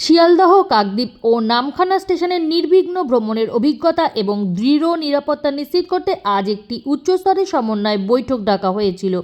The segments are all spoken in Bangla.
শিয়ালদহ কাকদ্বীপ ও নামখানা স্টেশনের নির্বিঘ্ন ভ্রমণের অভিজ্ঞতা এবং দৃঢ় নিরাপত্তা নিশ্চিত করতে আজ একটি উচ্চস্তরের সমন্বয় বৈঠক ডাকা হয়েছিল।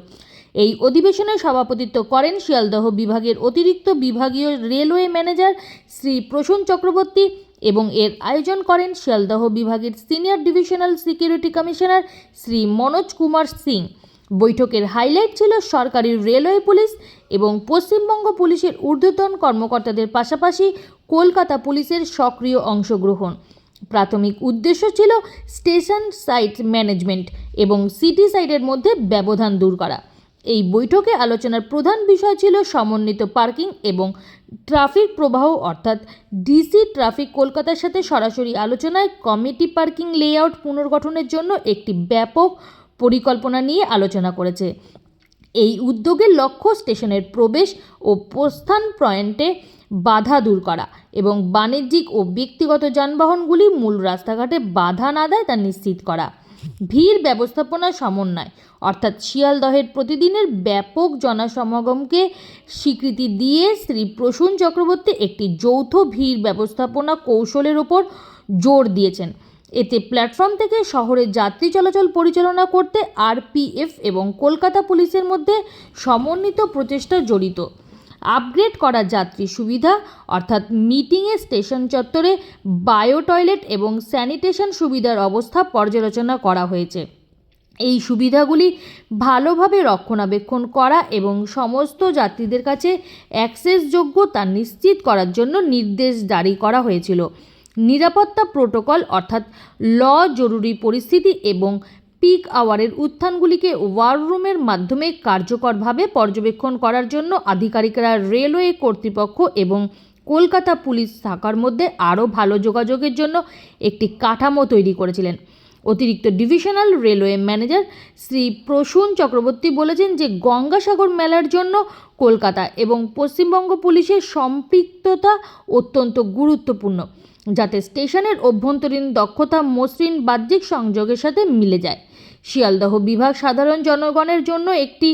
এই অধিবেশনে সভাপতিত্ব করেন শিয়ালদহ বিভাগের অতিরিক্ত বিভাগীয় রেলওয়ে ম্যানেজার শ্রী প্রসূন চক্রবর্তী এবং এর আয়োজন করেন শিয়ালদহ বিভাগের senior divisional security commissioner Shri Manoj Kumar Singh. বৈঠকের হাইলাইট ছিল সরকারি রেলওয়ে পুলিশ এবং পশ্চিমবঙ্গ পুলিশের ঊর্ধ্বতন কর্মকর্তাদের পাশাপাশি কলকাতা পুলিশের সক্রিয় অংশগ্রহণ। প্রাথমিক উদ্দেশ্য ছিল স্টেশন সাইট ম্যানেজমেন্ট এবং সিটি সাইটের মধ্যে ব্যবধান দূর করা। এই বৈঠকে আলোচনার প্রধান বিষয় ছিল সমন্বিত পার্কিং এবং ট্রাফিক প্রবাহ, অর্থাৎ ডিসি ট্রাফিক কলকাতার সাথে সরাসরি আলোচনায় কমিটি পার্কিং লেআউট পুনর্গঠনের জন্য একটি ব্যাপক পরিকল্পনা নিয়ে আলোচনা করেছে। এই উদ্যোগের লক্ষ্য স্টেশনের প্রবেশ ও প্রস্থান পয়েন্টে বাধা দূর করা এবং বাণিজ্যিক ও ব্যক্তিগত যানবাহনগুলি মূল রাস্তাঘাটে বাধা না দেয় তা নিশ্চিত করা। ভিড় ব্যবস্থাপনা সমন্বয়, অর্থাৎ শিয়ালদহের প্রতিদিনের ব্যাপক জনসমাগমকে স্বীকৃতি দিয়ে শ্রী প্রসূন চক্রবর্তী একটি যৌথ ভিড় ব্যবস্থাপনা কৌশলের ওপর জোর দিয়েছেন। এতে প্ল্যাটফর্ম থেকে শহরে যাত্রী চলাচল পরিচালনা করতে আরপিএফ এবং কলকাতা পুলিশের মধ্যে সমন্বিত প্রচেষ্টা জড়িত। আপগ্রেড করা যাত্রী সুবিধা, অর্থাৎ মিটিংয়ে স্টেশন চত্বরে বায়ো টয়লেট এবং স্যানিটেশন সুবিধার অবস্থা পর্যালোচনা করা হয়েছে। এই সুবিধাগুলি ভালোভাবে রক্ষণাবেক্ষণ করা এবং সমস্ত যাত্রীদের কাছে অ্যাক্সেসযোগ্য তা নিশ্চিত করার জন্য নির্দেশ জারি করা হয়েছিল। নিরাপত্তা প্রোটোকল, অর্থাৎ জরুরি পরিস্থিতি এবং পিক আওয়ারের উত্থানগুলিকে ওয়ার রুমের মাধ্যমে কার্যকরভাবে পর্যবেক্ষণ করার জন্য আধিকারিকরা রেলওয়ে কর্তৃপক্ষ এবং কলকাতা পুলিশ শাখার মধ্যে আরও ভালো যোগাযোগের জন্য একটি কাঠামো তৈরি করেছিলেন। অতিরিক্ত divisional railway manager Shri Prasun Chakraborty বলেছেন যে গঙ্গাসাগর মেলার জন্য কলকাতা এবং পশ্চিমবঙ্গ পুলিশের সম্পৃক্ততা অত্যন্ত গুরুত্বপূর্ণ, যাতে স্টেশনের অভ্যন্তরীণ দক্ষতা মসৃণ বাহ্যিক সংযোগের সাথে মিলে যায়। শিয়ালদহ বিভাগ সাধারণ জনগণের জন্য একটি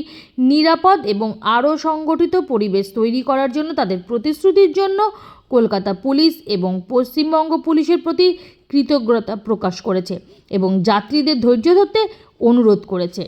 নিরাপদ এবং আরও সংগঠিত পরিবেশ তৈরি করার জন্য তাদের প্রতিশ্রুতির জন্য কলকাতা পুলিশ এবং পশ্চিমবঙ্গ পুলিশের প্রতি কৃতজ্ঞতা প্রকাশ করেছে এবং যাত্রীদের ধৈর্য ধরতে অনুরোধ করেছে।